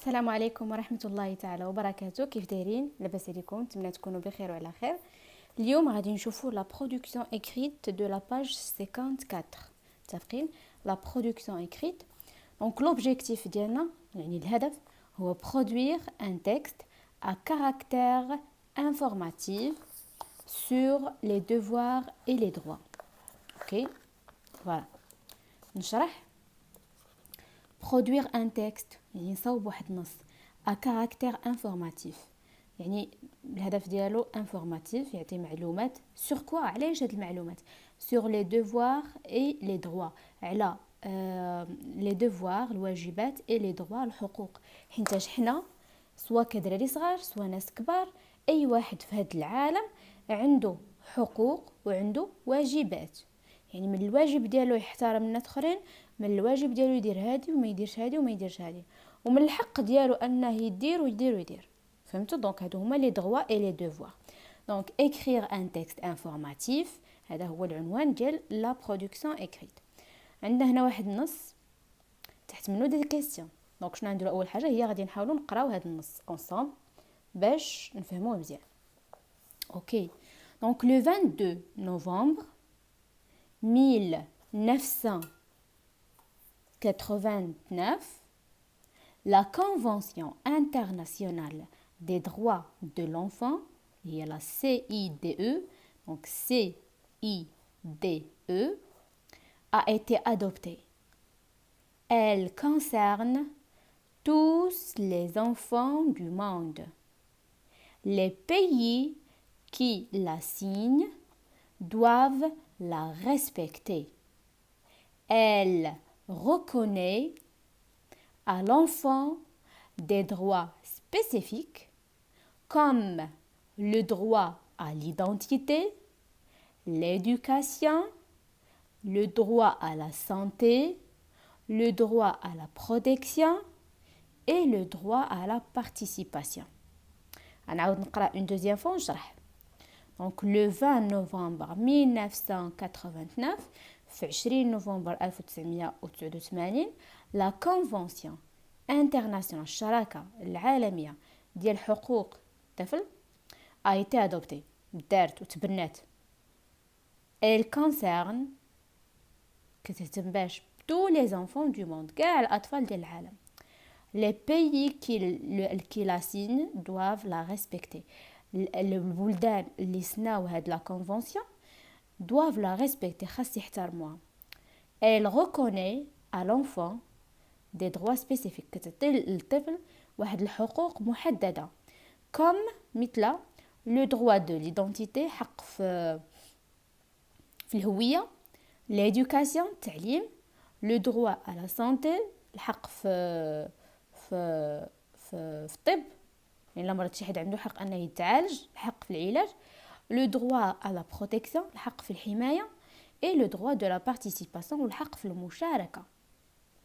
السلام عليكم ورحمة الله تعالى وبركاته. كيف دايرين؟ لاباس عليكم؟ نتمنى تكونوا بخير وعلى خير. اليوم غادي نشوفوا لا برودكسيون écrite de la page 54. متفقين؟ لا برودكسيون écrite. دونك لوبجيكتيف ديالنا يعني الهدف هو produire un texte à caractère informatif sur les devoirs et les droits. OK? Voilà. نشرح produire un texte يعني نصاوب واحد النص à caractère informatif يعني الهدف ديالو informatif يعطي معلومات sur quoi علاش هاد المعلومات sur les devoirs et les droits على les devoirs الواجبات et les droits الحقوق حيتاش حنا سواء كدراري صغار سواء ناس كبار اي واحد في هاد العالم عنده حقوق وعنده واجبات يعني من الواجب ديالو يحترم الناس اخرين من الواجب ديالو يدير هادي وما يديرش هادي وما يديرش هادي ومن الحق ديالو انه يدير ويدير فهمتوا دونك هادو هما لي دروا اي لي دوفوار دونك écrire ان تكست انفورماتيف هذا هو العنوان ديال لا برودكسيون écrite عندنا هنا واحد النص تحت منه دي كيسيون دونك شنو نديرو اول حاجه هي غادي نحاولوا نقراو هذا النص اونصامبل باش نفهموه مزيان اوكي دونك لو 22 نوفمبر 1989 la Convention internationale des droits de l'enfant, il y a la CIDE, donc CIDE, a été adoptée. Elle concerne tous les enfants du monde. Les pays qui la signent doivent la respecter. Elle reconnaît à l'enfant des droits spécifiques comme le droit à l'identité, l'éducation, le droit à la santé, le droit à la protection et le droit à la participation. غنعاود نقرا une deuxième fois ونشرح. Donc le 20 novembre 1989 في 20 نوفمبر 1989 لا كونفونسيون انترناسيونال الشراكه العالميه ديال حقوق الطفل a été adoptée دارت وتبنات. elle concerne كتهتم باش tous les enfants du monde كاع الاطفال ديال العالم. les pays qui la signent doivent la respecter. البلدان اللي سناو هاد لا كونفونسيون doivent la respecter خاص يحترموها. elle reconnaît à l'enfant des droits spécifiques كتعطي للطفل واحد الحقوق محددة comme مثل le droit de l'identité حق في الهوية l'éducation التعليم le droit à la santé الحق في الطب يعني لما مرض شي حد عنده حق انه يتعالج الحق في العلاج le droit à la protection الحق في الحماية et le droit de la participation والحق في المشاركة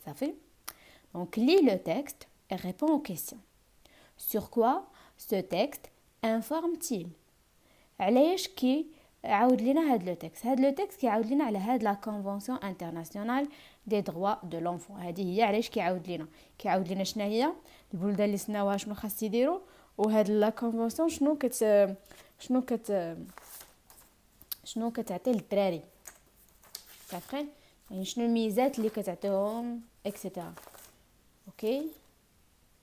صافي. Donc lis le texte et réponds aux questions. Sur quoi ce texte informe-t-il? علاش كي عاود لنا هاد لو تكست هاد لو تكست كيعاود لنا على هاد لا كونفونسيون انترناسيونال دي دروا دو لونفون هذه هي علاش كيعاود لنا شنو هي البلدان اللي سناوها شنو خاص يديروا وهاد لا كونفونسيون شنو كتعطي للدراري عارفين يعني شنو الميزات اللي كتعطيهم اكسيتيرا. اوكي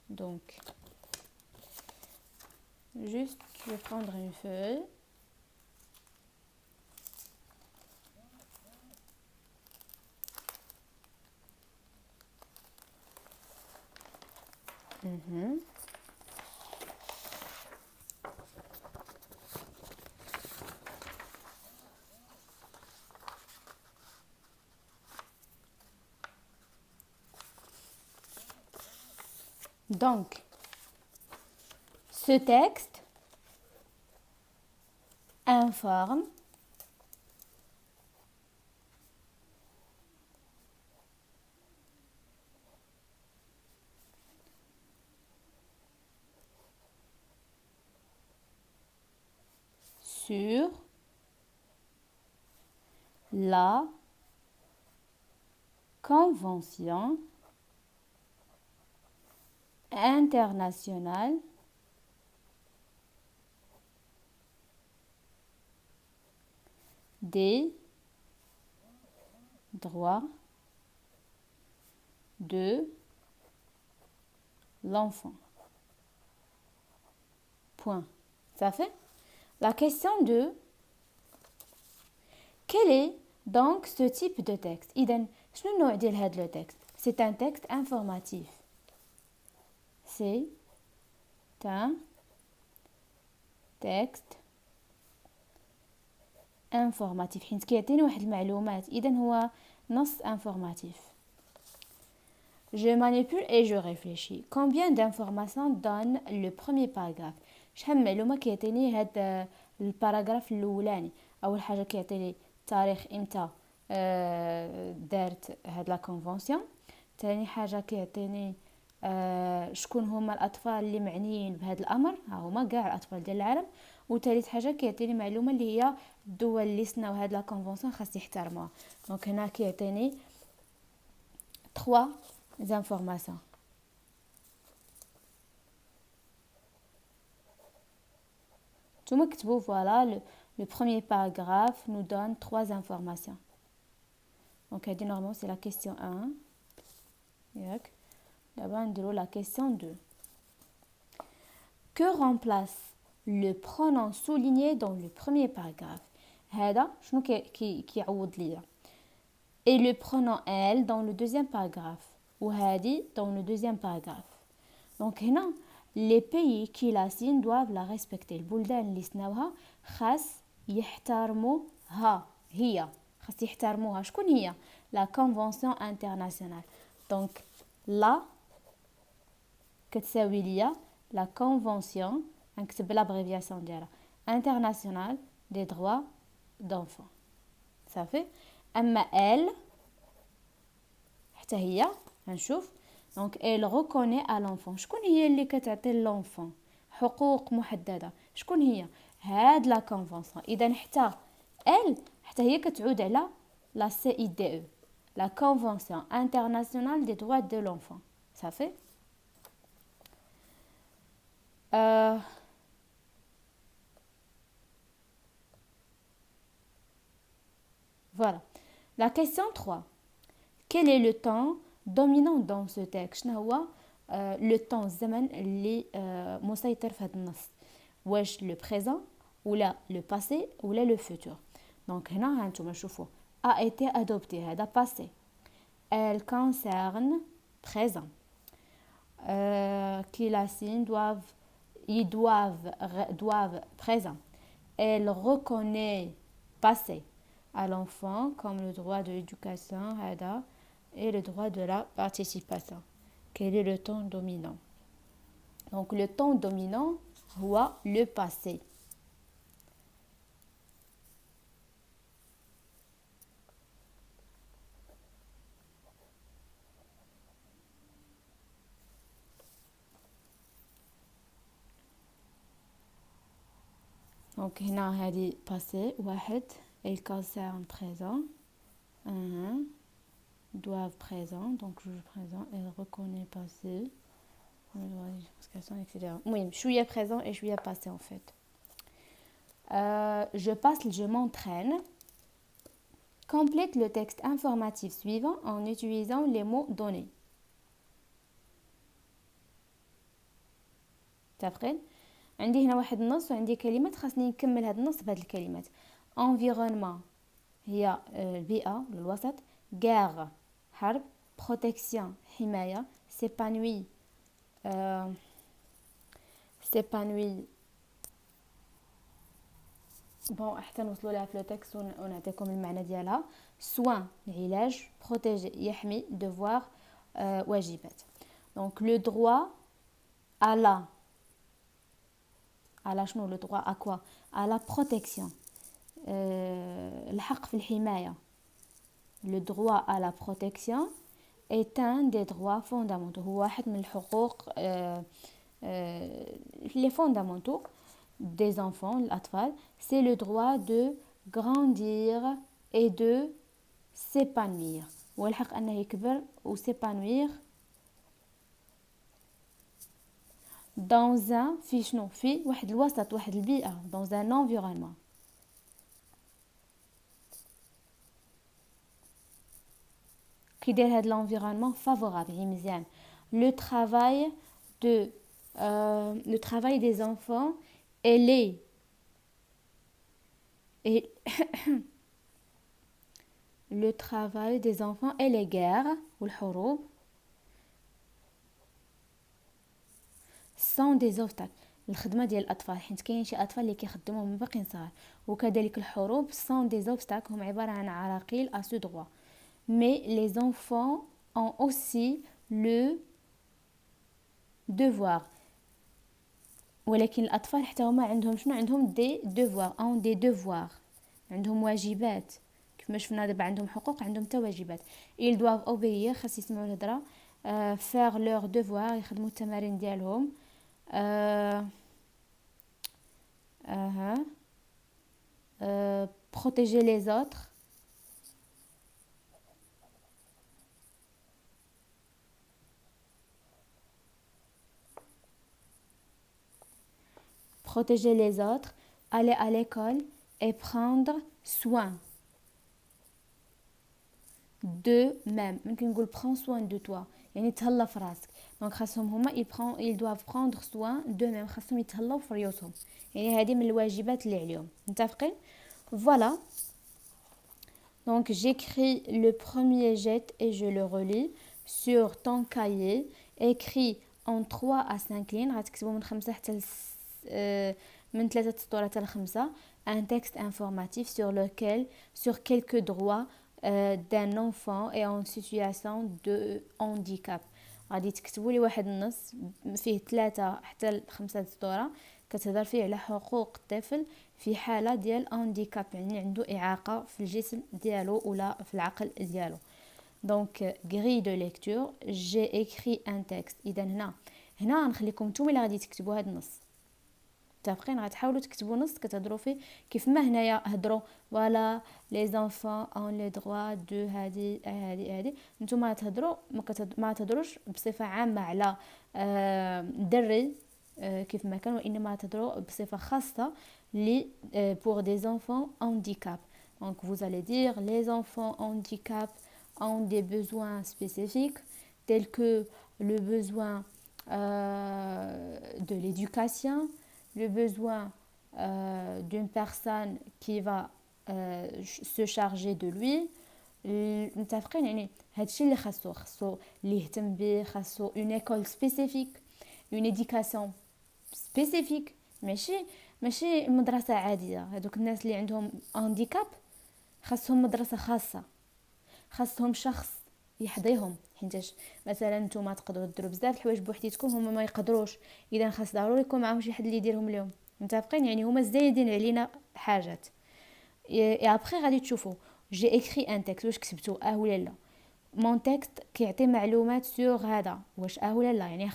دونك juste je vais prendre une feuille. Donc, ce texte informe sur la Convention international des droits de l'enfant. Point. Ça fait? La question 2. Quel est donc ce type de texte? إذن شنو النوع ديال هذا le texte? C'est un texte informatif. C'est un texte informatif. حيت كيعطيني واحد المعلومات. إذن هو نص informatif. Je manipule et je réfléchis. Combien d'informations donne le premier paragraphe? شحال معلومة كيعطيني هاد الباراغراف الاولاني. اول حاجه كيعطيني تاريخ امتى دارت هاد لا كونفونسيون. ثاني حاجه كيعطيني شكون هما الاطفال اللي معنيين بهذا الامر، ها هما كاع الاطفال ديال العالم. وثالث حاجه كيعطيني معلومه اللي هي الدول اللي سناو هاد لا كونفونسيون خاص يحترموها. دونك هنا كيعطيني 3 informations. Tout كتبوا voilà le premier paragraphe nous donne 3 informations. Donc normalement c'est la question 1. ياك دابا نديرو la question 2. Que remplace le pronom souligné dans le premier paragraphe? هذا شنو كيعوض ليا؟ Et le pronom elle dans le deuxième paragraphe. وهذه dans le deuxième paragraphe. Donc هنا les pays qui la signent doivent la respecter. البلدان اللي سناوها خاص يحترموها. هي خاص يحترموها. شكون هي؟ la convention internationale. Donc là كتساوي ليا la convention نكتب l'abréviation ديالها internationale des droits d'enfants. صافي. اما elle حتى هي هنشوف. Donc elle reconnaît à l'enfant. شكون هي اللي كتعطي l'enfant حقوق محدده؟ شكون هي؟ هاد لا كونفونسيون. اذا حتى elle حتى هي كتعود على la CIDE, la Convention internationale des droits de l'enfant. صافي. Voilà. La question 3. Quel est le temps dominant dans ce texte؟ شنو هو le temps الزمن اللي مسيطر في هذا النص؟ واش le présent ولا le passé ولا le futur؟ دونك هنا هانتوما شوفوا a été adopté هذا passé. Elle concerne présent. Qui la signe doivent présent. Elle reconnaît passé à l'enfant comme le droit de l'éducation هذا et le droit de la participation. Quel est le temps dominant? Donc le temps dominant هو le passé. Donc هنا هذه passé واحد. Elle concerne présent. Doivent présent. Donc juge présent. Elle reconnaît passé. etc. Oui, je suis à présent et je suis à passé en fait. Je passe, je m'entraîne. Complète le texte informatif suivant en utilisant les mots donnés. تفقين؟ عندي هنا واحد النص وعندي كلمات خاصني نكمل هذا النص بهذه الكلمات. environnement هي البيئة ولا الوسط. guerre حرب. protection حماية. s'épanouit بون حتى نوصلوا لها في لو تكست ونعطيكم المعنى ديالها. soin العلاج. protéger يحمي. devoir واجبات. donc le droit à la شنو le droit à quoi؟ à la protection. الحق في الحماية. le droit à la protection est un des droits fondamentaux. هو واحد من الحقوق les fondamentaux des enfants, الأطفال. c'est le droit de grandir et de s'épanouir. والحق أنه يكبر و s'épanouir dans un في شنو في واحد الوسط واحد البيئة dans un environnement. كي داير هاد l'environnement favorable يعني مزيان. Le travail de le travail des enfants elle est et le travail des enfants et les guerres والحروب sont des obstacles. الخدمه ديال الاطفال حيت كاين شي اطفال اللي كيخدموا من باقيين صغار وكذلك الحروب sont des obstacles هم عباره عن عراقيل à ce droit. Mais les enfants ont aussi le devoir. ولكن الأطفال حتى هما عندهم شنو عندهم des devoirs ont des devoirs عندهم واجبات كيف ما شفنا دابا عندهم حقوق عندهم حتى واجبات. ils doivent obéir خاص يسمعوا الهضره faire leur devoir يخدموا التمارين ديالهم protéger les autres protéger les autres, aller à l'école et prendre soin d'eux-mêmes. ممكن نقول prends soin de toi يعني تهلا في راسك. دونك خاصهم هما ils doivent prendre soin d'eux-mêmes خاصهم يتهلاو في ريوسهم يعني هذه من الواجبات اللي عليهم. متفقين؟ Voilà. Donc j'écris le premier jet et je le relis sur ton cahier écrit en 3 à 5 lignes غتكتبوا من 5 حتى من 3 سطور حتى ل 5 un texte informatif sur quelques droits d'un enfant et en situation de handicap. غادي تكتبوا لي واحد النص فيه 3 حتى ل 5 سطور كتهضر فيه على حقوق الطفل في حالة ديال هانديكاب يعني عنده إعاقة في الجسم ديالو ولا في العقل ديالو. دونك grille de lecture j'ai écrit un texte. إذا هنا غنخليكم نتوما اللي غادي تكتبوا هذا النص. متفقين؟ غتحاولوا تكتبوا نص كتهضروا فيه كيف ما هنايا هضروا فوالا لي زانفون اون لي دروا دو هادي نتوما تهضروا ما تهضروش بصفه عامه على دري كيف ما كان وانما تهضروا بصفه خاصه لي pour des enfants handicap. Donc vous allez dire les enfants handicap ont des besoins spécifiques tels que le besoin de l'éducation, le besoin d'une personne qui va se charger de lui. متفقين يعني هادشي اللي خاصو اللي يهتم به خاصو une école spécifique une éducation spécifique ماشي مدرسة عادية. هذوك الناس اللي عندهم هانديكاب خاصهم مدرسة خاصة خاصهم شخص يحضيهم حيتاش مثلا نتوما تقدروا ديروا بزاف الحوايج بوحديتكم هما ما يقدروش اذا خاص ضروري يكون معاهم شي حد اللي يديرهم لهم. متفقين يعني هما زايدين علينا حاجات. اي ابري غادي تشوفوا جي اكري ان تكست واش كتبتو ولا لا مون تكست كيعطي معلومات سور هذا واش ولا لا يعني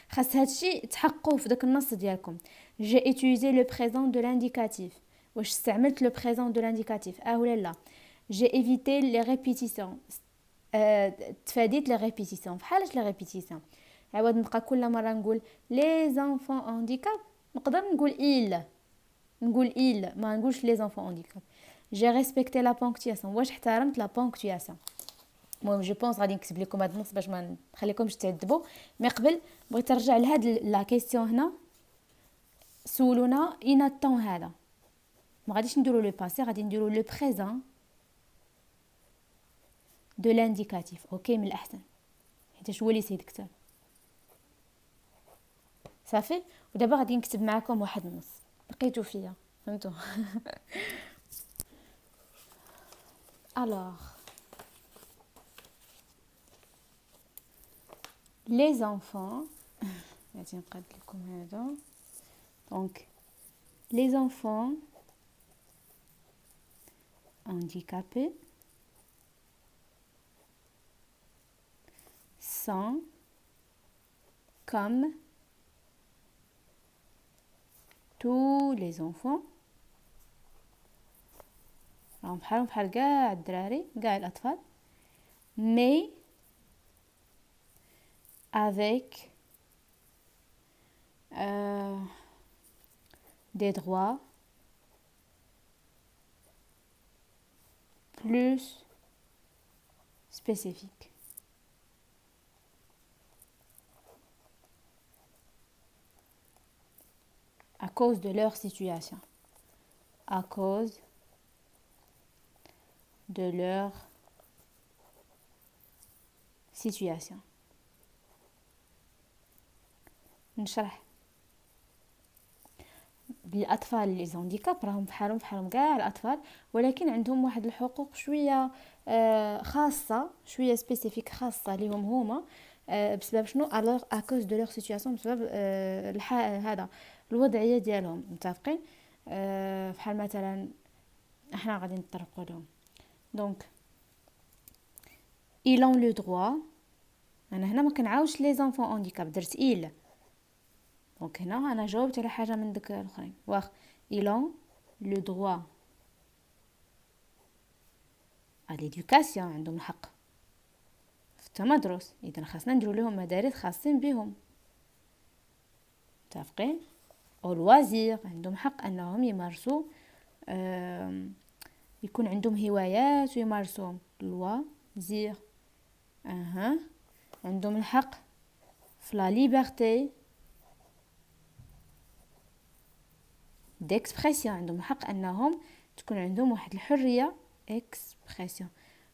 خاص هادشي تحققوه في داك النص ديالكم. جي utiliser le présent de l'indicatif واش استعملت لو بريزون دو لانديكاتيف ولا لا. جي évité les répétitions تفاديت لي ريبيتيسيون. فحالاش لي ريبيتيسيون عوض نبقى كل مره نقول لي زانفون هانديكاب نقدر نقول ما نقولش لي زانفون هانديكاب. جي ريسبكتي لا بونكتياسيون واش احترمت لا بونكتياسيون. المهم جو بونس غادي نكتب لكم هذا النص باش ما نخليكمش تعذبوا. مي قبل بغيت نرجع لهاد لا كيسيون هنا سولونا اين الطون هذا ما غاديش نديرو لو باسي غادي نديرو لو بريزون دو لانديكاتيف. اوكي من الاحسن حيت هو اللي سيد كتاب صافي. ودابا غادي نكتب معكم واحد النص لقيتو فيا فهمتوا. alors les enfants غادي نقاد لكم هذا. donc les enfants handicapés sont comme tous les enfants راهم بحال كاع الدراري كاع الاطفال mais avec des droits plus spécifiques à cause de leur situation. À cause de leur situation. نشرح بالأطفال اللي هانديكاب راهم بحالهم كاع الأطفال، ولكن عندهم واحد الحقوق شوية خاصة، شوية سبيسيفيك خاصة ليهم هما، بسبب شنو؟ à cause de leur situation، بسبب هذا الوضعية ديالهم. متفقين؟ بحال مثلا احنا غادي نطرقوا لهم. دونك ils ont le droit، انا هنا ما كنعاودش لي زونفون هانديكاب، درت إل. دونك هنا انا جاوبت على حاجه من ديك الاخرين. واخ ils ont le droit à l'éducation، عندهم الحق في التمدرس، اذا خاصنا نديروا لهم مدارس خاصين بهم. متفقين؟ او لوازير، عندهم حق انهم يمارسوا يكون عندهم هوايات ويمارسوهم. لوازير. عندهم الحق في لا ليبرتي ديكسبرسيون، عندهم الحق انهم تكون عندهم واحد الحريه اكسبرسيون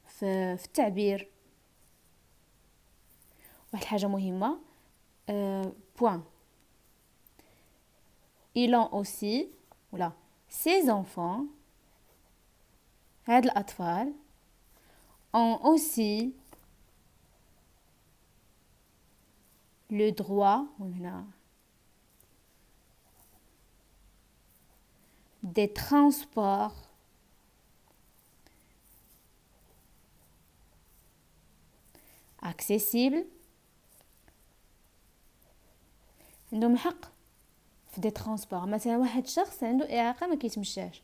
في التعبير. واحد الحاجه مهمه بوين ils ont aussi ولا ces enfants، هاد الاطفال ont aussi le droit هنا des transports accessibles، عندهم الحق في دي ترانسبور. مثلا واحد شخص عنده اعاقه ما كيتمشاش،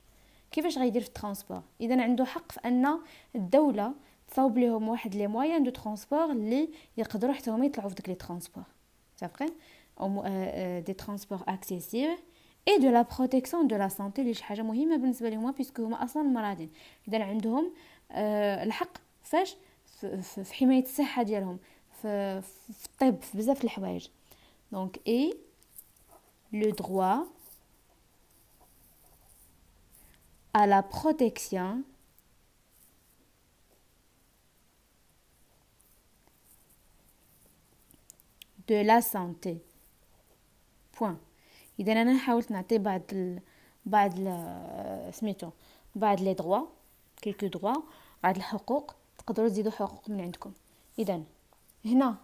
كيفاش غيدير في الترانسبور؟ اذا عنده حق في ان الدوله تصاوب لهم واحد لي مويان دو ترانسبور اللي يقدروا حتى هما يطلعوا في ديك لي ترانسبور. متفقين؟ او دي ترانسبور اكسيسيبل اي دو لا بروتيكسيون دو لا سانتي، اللي شي حاجه مهمه بالنسبه لهم بيسكو هما اصلا مرضين. اذا عندهم الحق فاش في حمايه الصحه ديالهم، في الطب، في بزاف الحوايج. دونك اي le droit à la protection de la santé. Point. إذا أنا حاولت نعطي سميتو بعض لي droits، quelques droits، بعض الحقوق، تقدروا تزيدوا حقوق من عندكم. إذا هنا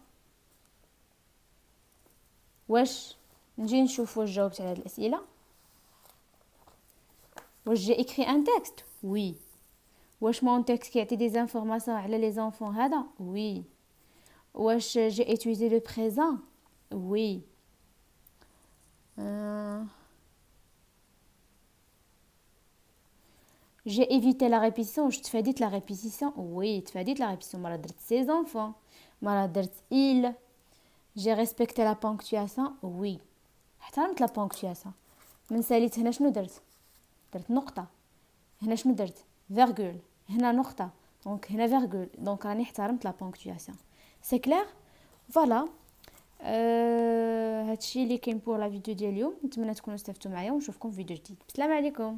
واش نجي نشوف واش جاوبت على هاد الأسئلة؟ واش جي écrit un texte؟ oui. واش مون تكست كيعطي دي زانفورماسيون على لي زونفون هذا؟ oui. واش جي utilisé le présent؟ oui. j'ai évité la répétition، واش تفاديت لا ريبيتيسيون؟ oui. تفاديت لا ريبيتيسيون، مرة درت سي زونفون، مرة درت il. j'ai respecté la ponctuation؟ oui. احترمت لا بونكتواسيون. من ساليت هنا شنو درت نقطه، هنا شنو درت فيرغول، هنا نقطه، دونك هنا فيرغول، دونك راني احترمت لا بونكتواسيون. سي كلير؟ فوالا. هادشي اللي كاين بور لا فيديو ديال اليوم. نتمنى تكونوا استفدتوا معايا، ونشوفكم في فيديو جديد. السلام عليكم.